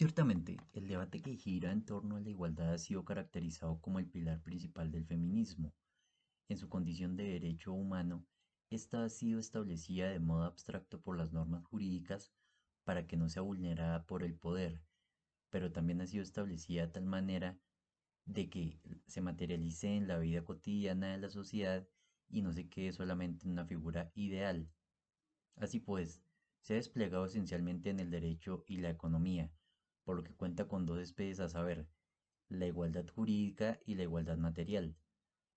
Ciertamente, el debate que gira en torno a la igualdad ha sido caracterizado como el pilar principal del feminismo. En su condición de derecho humano, esta ha sido establecida de modo abstracto por las normas jurídicas para que no sea vulnerada por el poder, pero también ha sido establecida de tal manera de que se materialice en la vida cotidiana de la sociedad y no se quede solamente en una figura ideal. Así pues, se ha desplegado esencialmente en el derecho y la economía, por lo que cuenta con dos especies a saber, la igualdad jurídica y la igualdad material.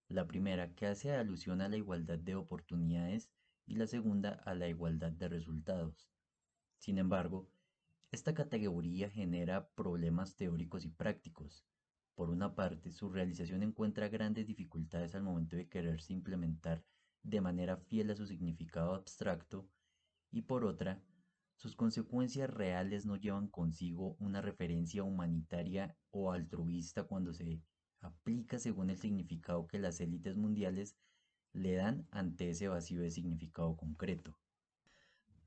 La primera que hace alusión a la igualdad de oportunidades y la segunda a la igualdad de resultados. Sin embargo, esta categoría genera problemas teóricos y prácticos. Por una parte, su realización encuentra grandes dificultades al momento de quererse implementar de manera fiel a su significado abstracto y por otra, sus consecuencias reales no llevan consigo una referencia humanitaria o altruista cuando se aplica según el significado que las élites mundiales le dan ante ese vacío de significado concreto.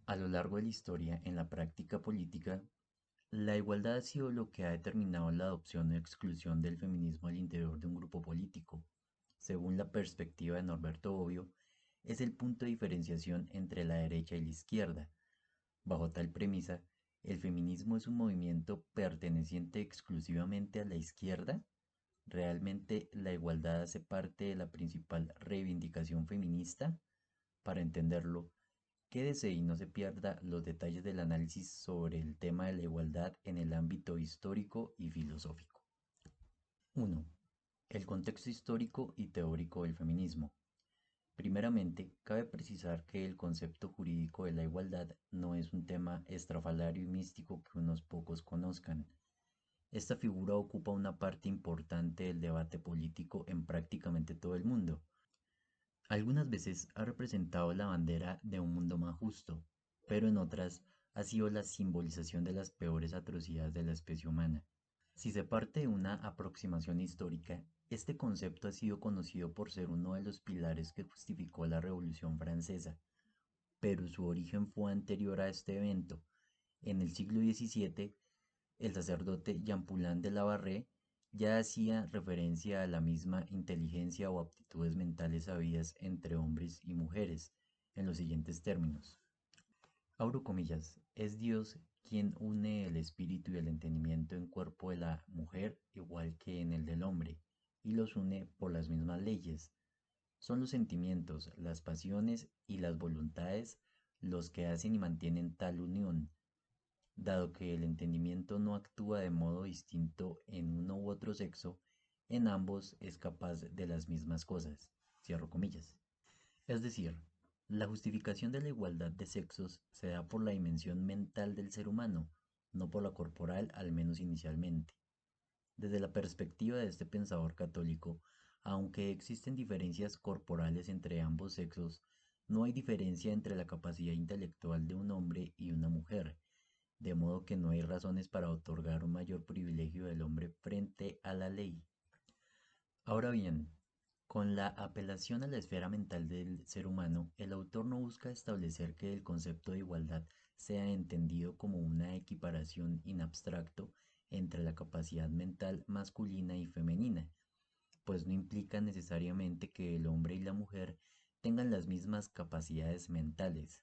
A lo largo de la historia, en la práctica política, la igualdad ha sido lo que ha determinado la adopción o exclusión del feminismo al interior de un grupo político. Según la perspectiva de Norberto Bobbio, es el punto de diferenciación entre la derecha y la izquierda. Bajo tal premisa, ¿el feminismo es un movimiento perteneciente exclusivamente a la izquierda? ¿Realmente la igualdad hace parte de la principal reivindicación feminista? Para entenderlo, quédese y no se pierda los detalles del análisis sobre el tema de la igualdad en el ámbito histórico y filosófico. 1. El contexto histórico y teórico del feminismo. Primeramente, cabe precisar que el concepto jurídico de la igualdad no es un tema estrafalario y místico que unos pocos conozcan. Esta figura ocupa una parte importante del debate político en prácticamente todo el mundo. Algunas veces ha representado la bandera de un mundo más justo, pero en otras ha sido la simbolización de las peores atrocidades de la especie humana. Si se parte de una aproximación histórica, este concepto ha sido conocido por ser uno de los pilares que justificó la Revolución Francesa, pero su origen fue anterior a este evento. En el siglo XVII, el sacerdote Jean Paulin de la Barre ya hacía referencia a la misma inteligencia o aptitudes mentales habidas entre hombres y mujeres, en los siguientes términos. Abro comillas, es Dios quien une el espíritu y el entendimiento en cuerpo de la mujer igual que en el del hombre, y los une por las mismas leyes. Son los sentimientos, las pasiones y las voluntades los que hacen y mantienen tal unión, dado que el entendimiento no actúa de modo distinto en uno u otro sexo, en ambos es capaz de las mismas cosas. Cierro comillas. Es decir, la justificación de la igualdad de sexos se da por la dimensión mental del ser humano, no por la corporal, al menos inicialmente. Desde la perspectiva de este pensador católico, aunque existen diferencias corporales entre ambos sexos, no hay diferencia entre la capacidad intelectual de un hombre y una mujer, de modo que no hay razones para otorgar un mayor privilegio del hombre frente a la ley. Ahora bien, con la apelación a la esfera mental del ser humano, el autor no busca establecer que el concepto de igualdad sea entendido como una equiparación in abstracto entre la capacidad mental masculina y femenina, pues no implica necesariamente que el hombre y la mujer tengan las mismas capacidades mentales.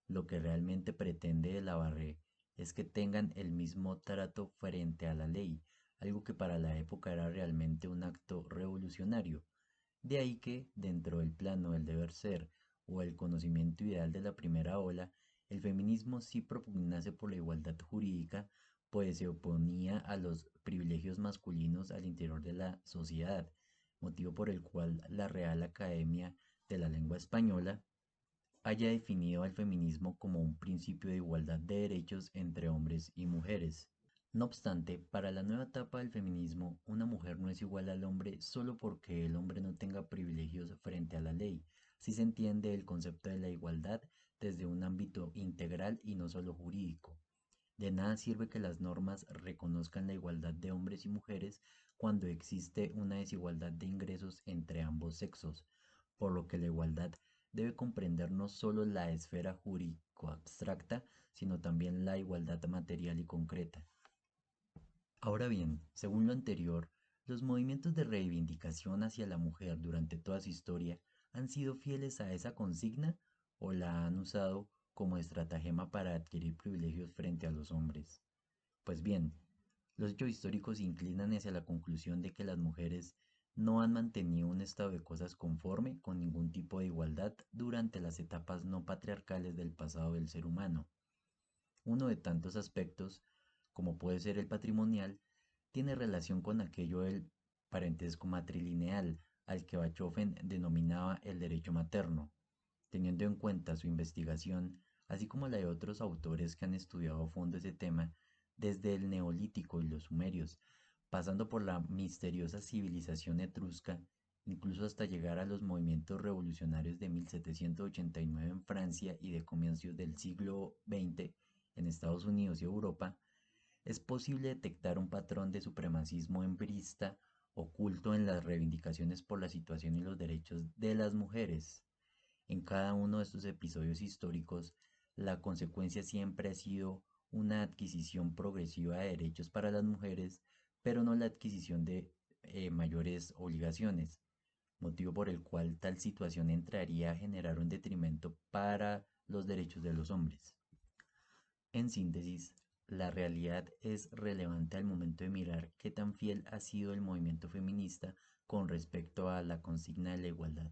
Lo que realmente pretende la Barré es que tengan el mismo trato frente a la ley, algo que para la época era realmente un acto revolucionario. De ahí que, dentro del plano del deber ser o el conocimiento ideal de la primera ola, el feminismo sí propugnase por la igualdad jurídica, pues se oponía a los privilegios masculinos al interior de la sociedad, motivo por el cual la Real Academia de la Lengua Española haya definido al feminismo como un principio de igualdad de derechos entre hombres y mujeres. No obstante, para la nueva etapa del feminismo, una mujer no es igual al hombre solo porque el hombre no tenga privilegios frente a la ley. Si se entiende el concepto de la igualdad desde un ámbito integral y no solo jurídico. De nada sirve que las normas reconozcan la igualdad de hombres y mujeres cuando existe una desigualdad de ingresos entre ambos sexos, por lo que la igualdad debe comprender no solo la esfera jurídico-abstracta, sino también la igualdad material y concreta. Ahora bien, según lo anterior, los movimientos de reivindicación hacia la mujer durante toda su historia han sido fieles a esa consigna o la han usado como estratagema para adquirir privilegios frente a los hombres. Pues bien, los hechos históricos inclinan hacia la conclusión de que las mujeres no han mantenido un estado de cosas conforme con ningún tipo de igualdad durante las etapas no patriarcales del pasado del ser humano. Uno de tantos aspectos, como puede ser el patrimonial, tiene relación con aquello del parentesco matrilineal, al que Bachofen denominaba el derecho materno, teniendo en cuenta su investigación, así como la de otros autores que han estudiado a fondo ese tema, desde el Neolítico y los Sumerios, pasando por la misteriosa civilización etrusca, incluso hasta llegar a los movimientos revolucionarios de 1789 en Francia y de comienzos del siglo XX en Estados Unidos y Europa, es posible detectar un patrón de supremacismo embrista oculto en las reivindicaciones por la situación y los derechos de las mujeres. En cada uno de estos episodios históricos, la consecuencia siempre ha sido una adquisición progresiva de derechos para las mujeres, pero no la adquisición de mayores obligaciones, motivo por el cual tal situación entraría a generar un detrimento para los derechos de los hombres. En síntesis, la realidad es relevante al momento de mirar qué tan fiel ha sido el movimiento feminista con respecto a la consigna de la igualdad.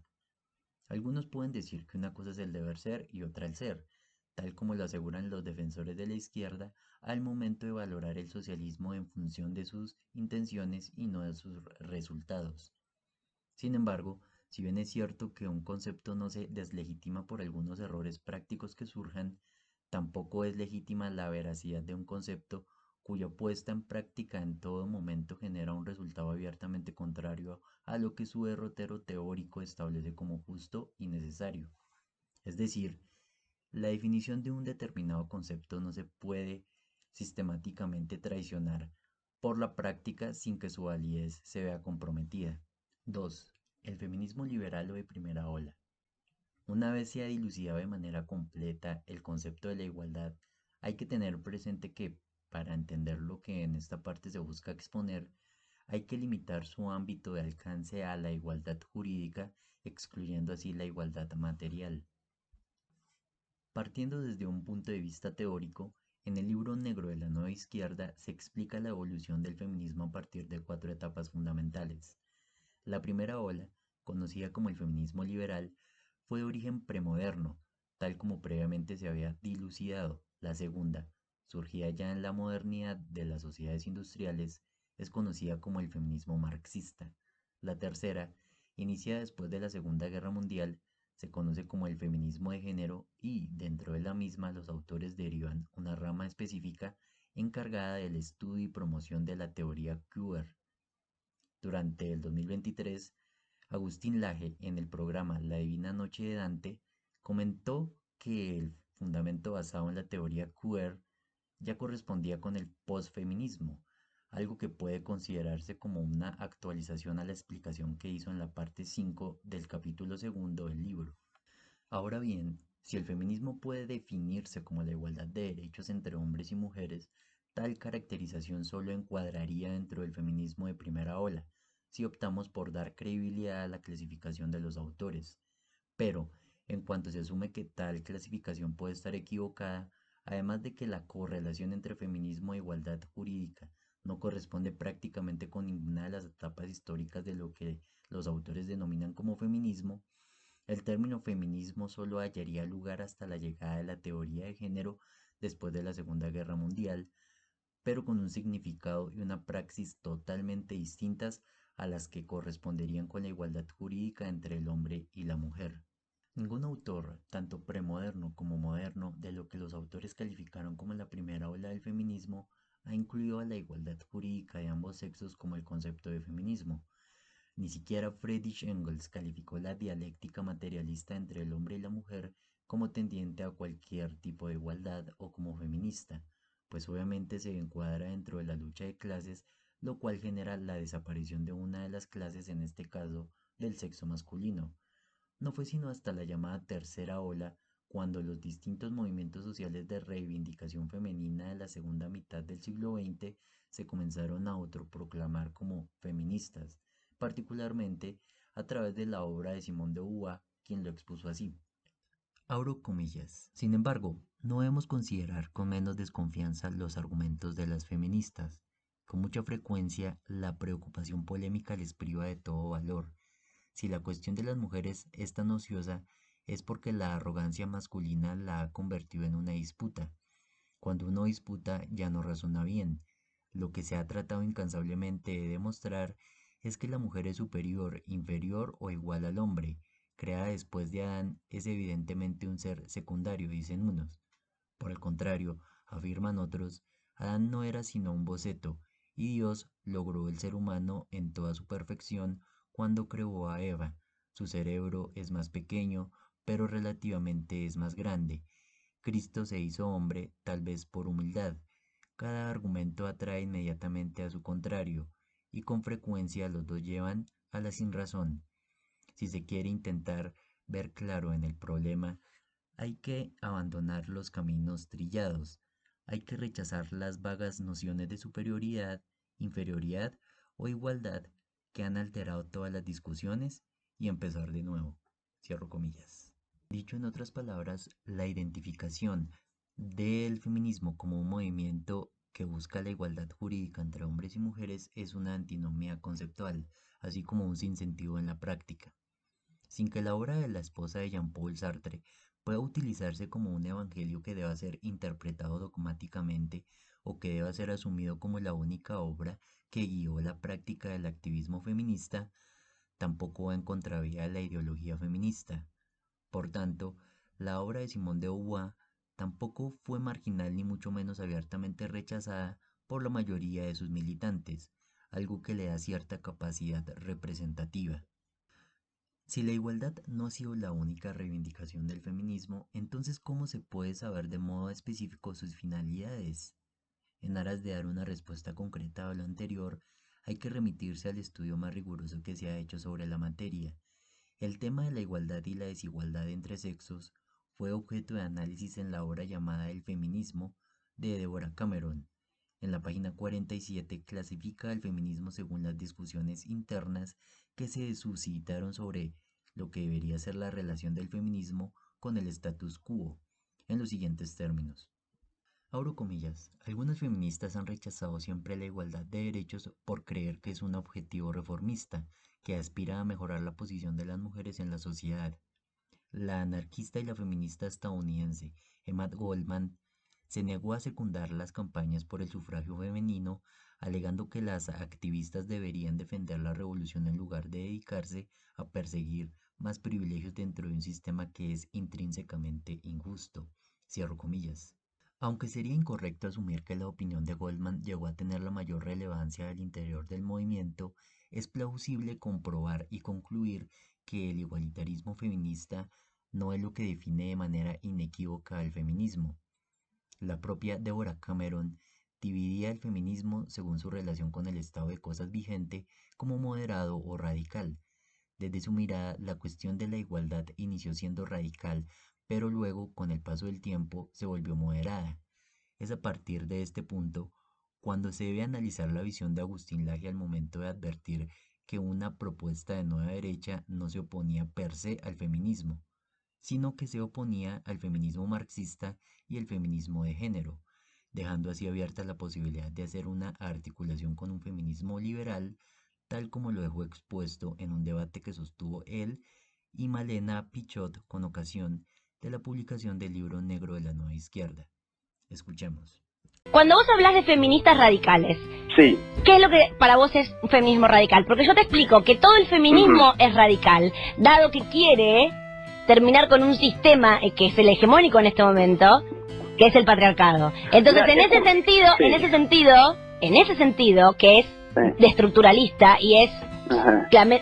Algunos pueden decir que una cosa es el deber ser y otra el ser, tal como lo aseguran los defensores de la izquierda al momento de valorar el socialismo en función de sus intenciones y no de sus resultados. Sin embargo, si bien es cierto que un concepto no se deslegitima por algunos errores prácticos que surjan, tampoco es legítima la veracidad de un concepto cuya puesta en práctica en todo momento genera un resultado abiertamente contrario a lo que su derrotero teórico establece como justo y necesario. Es decir, la definición de un determinado concepto no se puede sistemáticamente traicionar por la práctica sin que su validez se vea comprometida. 2. El feminismo liberal o de primera ola. Una vez se ha dilucidado de manera completa el concepto de la igualdad, hay que tener presente que, para entender lo que en esta parte se busca exponer, hay que limitar su ámbito de alcance a la igualdad jurídica, excluyendo así la igualdad material. Partiendo desde un punto de vista teórico, en el libro negro de la nueva izquierda se explica la evolución del feminismo a partir de cuatro etapas fundamentales. La primera ola, conocida como el feminismo liberal, fue de origen premoderno, tal como previamente se había dilucidado. La segunda, surgida ya en la modernidad de las sociedades industriales, es conocida como el feminismo marxista. La tercera, iniciada después de la Segunda Guerra Mundial, se conoce como el feminismo de género y, dentro de la misma, los autores derivan una rama específica encargada del estudio y promoción de la teoría queer. Durante el 2023, Agustín Laje, en el programa La Divina Noche de Dante, comentó que el fundamento basado en la teoría queer ya correspondía con el posfeminismo, algo que puede considerarse como una actualización a la explicación que hizo en la parte 5 del capítulo segundo del libro. Ahora bien, si el feminismo puede definirse como la igualdad de derechos entre hombres y mujeres, tal caracterización solo encuadraría dentro del feminismo de primera ola, si optamos por dar credibilidad a la clasificación de los autores. Pero, en cuanto se asume que tal clasificación puede estar equivocada, además de que la correlación entre feminismo e igualdad jurídica no corresponde prácticamente con ninguna de las etapas históricas de lo que los autores denominan como feminismo, el término feminismo solo hallaría lugar hasta la llegada de la teoría de género después de la Segunda Guerra Mundial, pero con un significado y una praxis totalmente distintas a las que corresponderían con la igualdad jurídica entre el hombre y la mujer. Ningún autor, tanto premoderno como moderno, de lo que los autores calificaron como la primera ola del feminismo, ha incluido a la igualdad jurídica de ambos sexos como el concepto de feminismo. Ni siquiera Friedrich Engels calificó la dialéctica materialista entre el hombre y la mujer como tendiente a cualquier tipo de igualdad o como feminista, pues obviamente se encuadra dentro de la lucha de clases, lo cual genera la desaparición de una de las clases, en este caso del sexo masculino. No fue sino hasta la llamada tercera ola cuando los distintos movimientos sociales de reivindicación femenina de la segunda mitad del siglo XX se comenzaron a autoproclamar como feministas, particularmente a través de la obra de Simone de Beauvoir, quien lo expuso así. Abro comillas. Sin embargo, no debemos considerar con menos desconfianza los argumentos de las feministas. Con mucha frecuencia, la preocupación polémica les priva de todo valor. Si la cuestión de las mujeres es tan ociosa, es porque la arrogancia masculina la ha convertido en una disputa. Cuando uno disputa, ya no razona bien. Lo que se ha tratado incansablemente de demostrar es que la mujer es superior, inferior o igual al hombre. Creada después de Adán, es evidentemente un ser secundario, dicen unos. Por el contrario, afirman otros, Adán no era sino un boceto, y Dios logró el ser humano en toda su perfección cuando creó a Eva. Su cerebro es más pequeño, pero relativamente es más grande. Cristo se hizo hombre, tal vez por humildad. Cada argumento atrae inmediatamente a su contrario, y con frecuencia los dos llevan a la sinrazón. Si se quiere intentar ver claro en el problema, hay que abandonar los caminos trillados, hay que rechazar las vagas nociones de superioridad, inferioridad o igualdad que han alterado todas las discusiones y empezar de nuevo. Cierro comillas. Dicho en otras palabras, la identificación del feminismo como un movimiento que busca la igualdad jurídica entre hombres y mujeres es una antinomia conceptual, así como un sinsentido en la práctica. Sin que la obra de la esposa de Jean-Paul Sartre pueda utilizarse como un evangelio que deba ser interpretado dogmáticamente o que deba ser asumido como la única obra que guió la práctica del activismo feminista, tampoco va en contravía de la ideología feminista. Por tanto, la obra de Simone de Beauvoir tampoco fue marginal ni mucho menos abiertamente rechazada por la mayoría de sus militantes, algo que le da cierta capacidad representativa. Si la igualdad no ha sido la única reivindicación del feminismo, entonces ¿cómo se puede saber de modo específico sus finalidades? En aras de dar una respuesta concreta a lo anterior, hay que remitirse al estudio más riguroso que se ha hecho sobre la materia. El tema de la igualdad y la desigualdad entre sexos fue objeto de análisis en la obra llamada El feminismo de Deborah Cameron. En la página 47 clasifica el feminismo según las discusiones internas que se suscitaron sobre lo que debería ser la relación del feminismo con el status quo, en los siguientes términos. Abro comillas, algunas feministas han rechazado siempre la igualdad de derechos por creer que es un objetivo reformista, que aspira a mejorar la posición de las mujeres en la sociedad. La anarquista y la feminista estadounidense Emma Goldman se negó a secundar las campañas por el sufragio femenino, alegando que las activistas deberían defender la revolución en lugar de dedicarse a perseguir más privilegios dentro de un sistema que es intrínsecamente injusto. Cierro comillas. Aunque sería incorrecto asumir que la opinión de Goldman llegó a tener la mayor relevancia al interior del movimiento, es plausible comprobar y concluir que el igualitarismo feminista no es lo que define de manera inequívoca al feminismo. La propia Deborah Cameron dividía el feminismo según su relación con el estado de cosas vigente como moderado o radical. Desde su mirada, la cuestión de la igualdad inició siendo radical, pero luego, con el paso del tiempo, se volvió moderada. Es a partir de este punto cuando se debe analizar la visión de Agustín Laje al momento de advertir que una propuesta de nueva derecha no se oponía per se al feminismo, sino que se oponía al feminismo marxista y el feminismo de género, dejando así abierta la posibilidad de hacer una articulación con un feminismo liberal, tal como lo dejó expuesto en un debate que sostuvo él y Malena Pichot con ocasión de la publicación del libro negro de la nueva izquierda. Escuchemos. Cuando vos hablas de feministas radicales, Sí. ¿qué es lo que para vos es un feminismo radical? Porque yo te explico que todo el feminismo es radical, dado que quiere terminar con un sistema que es el hegemónico en este momento, que es el patriarcado. Entonces, en ese sentido, que es de estructuralista y es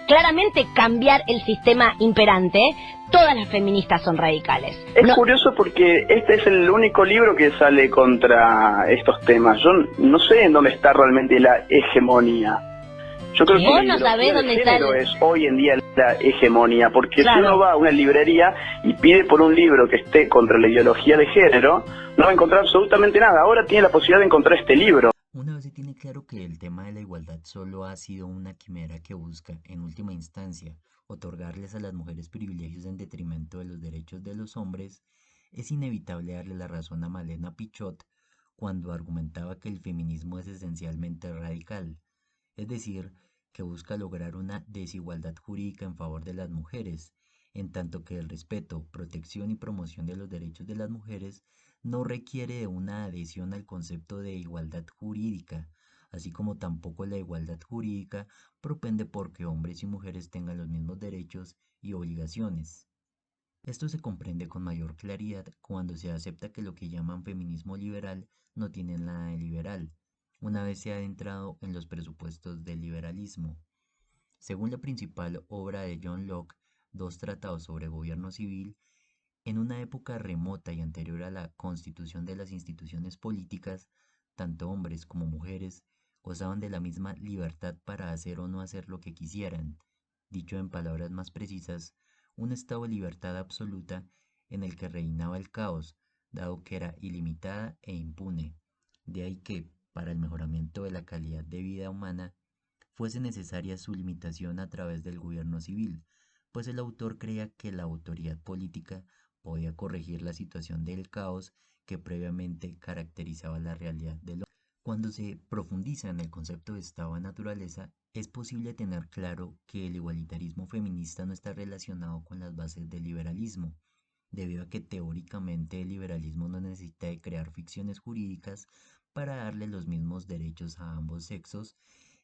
claramente cambiar el sistema imperante, todas las feministas son radicales. Es curioso porque este es el único libro que sale contra estos temas. Yo no sé en dónde está realmente la hegemonía. Yo creo que Vos la no sabés ideología de dónde está género el... es hoy en día la hegemonía, porque Claro. si uno va a una librería y pide por un libro que esté contra la ideología de género, no va a encontrar absolutamente nada. Ahora tiene la posibilidad de encontrar este libro. Una vez se tiene claro que el tema de la igualdad solo ha sido una quimera que busca, en última instancia, otorgarles a las mujeres privilegios en detrimento de los derechos de los hombres, es inevitable darle la razón a Malena Pichot cuando argumentaba que el feminismo es esencialmente radical, es decir, que busca lograr una desigualdad jurídica en favor de las mujeres, en tanto que el respeto, protección y promoción de los derechos de las mujeres no requiere de una adhesión al concepto de igualdad jurídica, así como tampoco la igualdad jurídica propende por que hombres y mujeres tengan los mismos derechos y obligaciones. Esto se comprende con mayor claridad cuando se acepta que lo que llaman feminismo liberal no tiene nada de liberal, una vez se ha entrado en los presupuestos del liberalismo. Según la principal obra de John Locke, Dos tratados sobre gobierno civil, en una época remota y anterior a la constitución de las instituciones políticas, tanto hombres como mujeres gozaban de la misma libertad para hacer o no hacer lo que quisieran. Dicho en palabras más precisas, un estado de libertad absoluta en el que reinaba el caos, dado que era ilimitada e impune. De ahí que, para el mejoramiento de la calidad de vida humana, fuese necesaria su limitación a través del gobierno civil, pues el autor creía que la autoridad política podía corregir la situación del caos que previamente caracterizaba la realidad del hombre. Cuando se profundiza en el concepto de estado de naturaleza, es posible tener claro que el igualitarismo feminista no está relacionado con las bases del liberalismo, debido a que teóricamente el liberalismo no necesita de crear ficciones jurídicas para darle los mismos derechos a ambos sexos,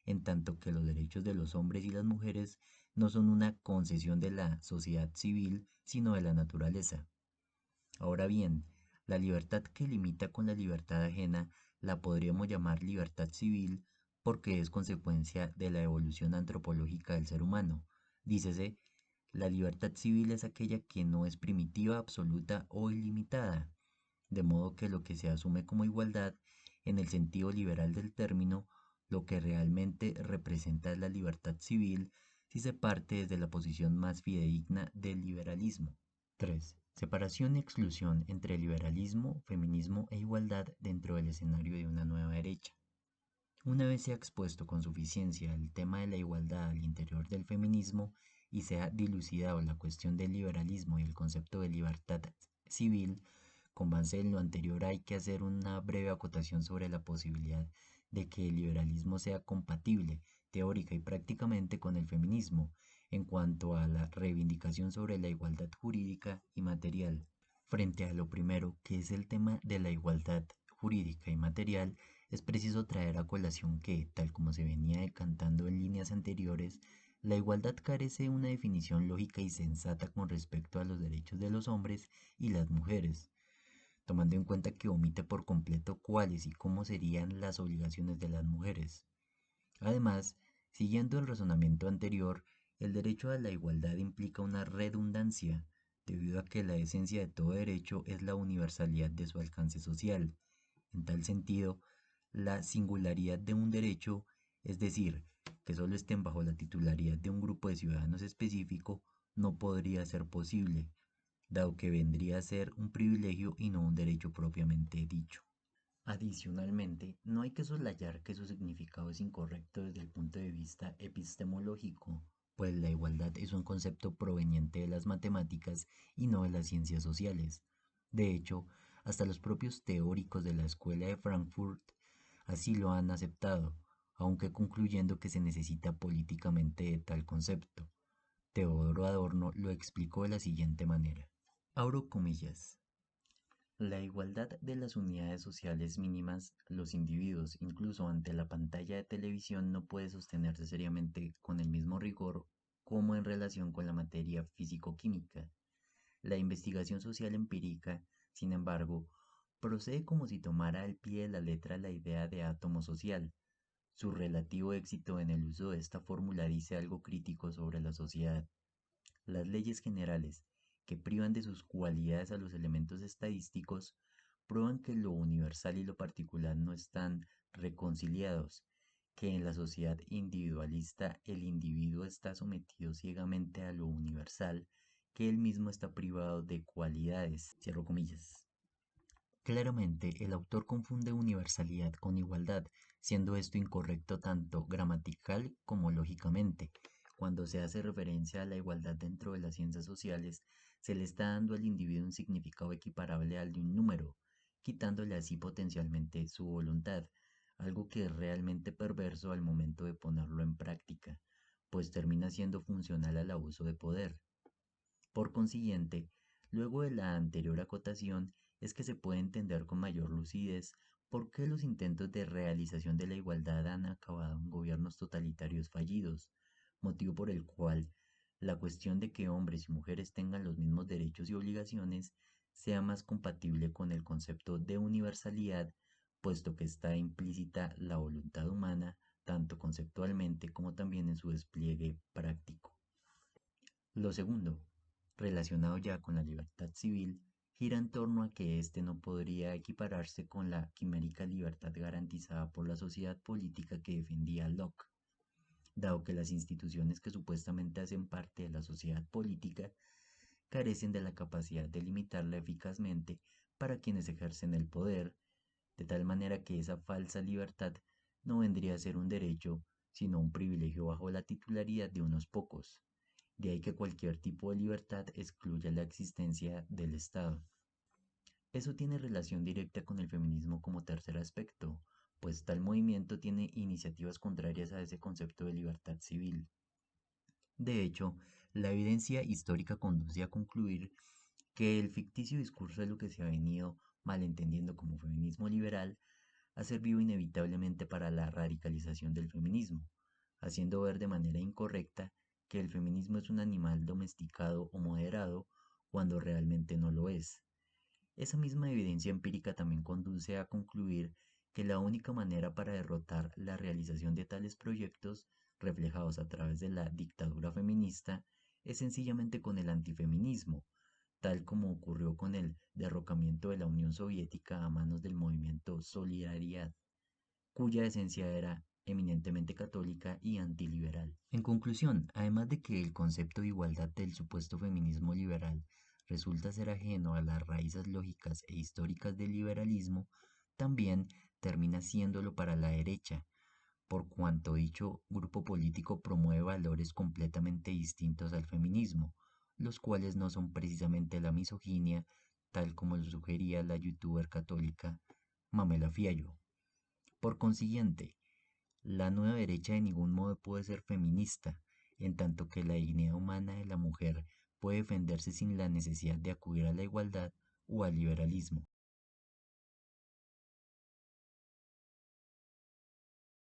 en tanto que los derechos de los hombres y las mujeres no son una concesión de la sociedad civil, sino de la naturaleza. Ahora bien, la libertad que limita con la libertad ajena la podríamos llamar libertad civil porque es consecuencia de la evolución antropológica del ser humano. Dícese, la libertad civil es aquella que no es primitiva, absoluta o ilimitada, de modo que lo que se asume como igualdad, en el sentido liberal del término, lo que realmente representa es la libertad civil si se parte desde la posición más fidedigna del liberalismo. 3. Separación y exclusión entre liberalismo, feminismo e igualdad dentro del escenario de una nueva derecha. Una vez se ha expuesto con suficiencia el tema de la igualdad al interior del feminismo y se ha dilucidado la cuestión del liberalismo y el concepto de libertad civil, con base en lo anterior hay que hacer una breve acotación sobre la posibilidad de que el liberalismo sea compatible teórica y prácticamente con el feminismo en cuanto a la reivindicación sobre la igualdad jurídica y material. Frente a lo primero, que es el tema de la igualdad jurídica y material, es preciso traer a colación que, tal como se venía decantando en líneas anteriores, la igualdad carece de una definición lógica y sensata con respecto a los derechos de los hombres y las mujeres, tomando en cuenta que omite por completo cuáles y cómo serían las obligaciones de las mujeres. Además, siguiendo el razonamiento anterior, el derecho a la igualdad implica una redundancia, debido a que la esencia de todo derecho es la universalidad de su alcance social. En tal sentido, la singularidad de un derecho, es decir, que solo estén bajo la titularidad de un grupo de ciudadanos específico, no podría ser posible, dado que vendría a ser un privilegio y no un derecho propiamente dicho. Adicionalmente, no hay que soslayar que su significado es incorrecto desde el punto de vista epistemológico, pues la igualdad es un concepto proveniente de las matemáticas y no de las ciencias sociales. De hecho, hasta los propios teóricos de la Escuela de Frankfurt así lo han aceptado, aunque concluyendo que se necesita políticamente de tal concepto. Teodoro Adorno lo explicó de la siguiente manera. Abro comillas. La igualdad de las unidades sociales mínimas, los individuos, incluso ante la pantalla de televisión, no puede sostenerse seriamente con el mismo rigor como en relación con la materia físico-química. La investigación social empírica, sin embargo, procede como si tomara al pie de la letra la idea de átomo social. Su relativo éxito en el uso de esta fórmula dice algo crítico sobre la sociedad. Las leyes generales, que privan de sus cualidades a los elementos estadísticos, prueban que lo universal y lo particular no están reconciliados, que en la sociedad individualista el individuo está sometido ciegamente a lo universal, que él mismo está privado de cualidades, cierro comillas. Claramente, el autor confunde universalidad con igualdad, siendo esto incorrecto tanto gramatical como lógicamente. Cuando se hace referencia a la igualdad dentro de las ciencias sociales, se le está dando al individuo un significado equiparable al de un número, quitándole así potencialmente su voluntad, algo que es realmente perverso al momento de ponerlo en práctica, pues termina siendo funcional al abuso de poder. Por consiguiente, luego de la anterior acotación, es que se puede entender con mayor lucidez por qué los intentos de realización de la igualdad han acabado en gobiernos totalitarios fallidos, motivo por el cual la cuestión de que hombres y mujeres tengan los mismos derechos y obligaciones sea más compatible con el concepto de universalidad, puesto que está implícita la voluntad humana, tanto conceptualmente como también en su despliegue práctico. Lo segundo, relacionado ya con la libertad civil, gira en torno a que éste no podría equipararse con la quimérica libertad garantizada por la sociedad política que defendía Locke, dado que las instituciones que supuestamente hacen parte de la sociedad política carecen de la capacidad de limitarla eficazmente para quienes ejercen el poder, de tal manera que esa falsa libertad no vendría a ser un derecho, sino un privilegio bajo la titularidad de unos pocos. De ahí que cualquier tipo de libertad excluya la existencia del Estado. Eso tiene relación directa con el feminismo como tercer aspecto, pues tal movimiento tiene iniciativas contrarias a ese concepto de libertad civil. De hecho, la evidencia histórica conduce a concluir que el ficticio discurso de lo que se ha venido malentendiendo como feminismo liberal ha servido inevitablemente para la radicalización del feminismo, haciendo ver de manera incorrecta que el feminismo es un animal domesticado o moderado cuando realmente no lo es. Esa misma evidencia empírica también conduce a concluir que la única manera para derrotar la realización de tales proyectos, reflejados a través de la dictadura feminista, es sencillamente con el antifeminismo, tal como ocurrió con el derrocamiento de la Unión Soviética a manos del movimiento Solidaridad, cuya esencia era eminentemente católica y antiliberal. En conclusión, además de que el concepto de igualdad del supuesto feminismo liberal resulta ser ajeno a las raíces lógicas e históricas del liberalismo, también termina siéndolo para la derecha, por cuanto dicho grupo político promueve valores completamente distintos al feminismo, los cuales no son precisamente la misoginia, tal como lo sugería la youtuber católica Mamela Fiallo. Por consiguiente, la nueva derecha de ningún modo puede ser feminista, en tanto que la dignidad humana de la mujer puede defenderse sin la necesidad de acudir a la igualdad o al liberalismo.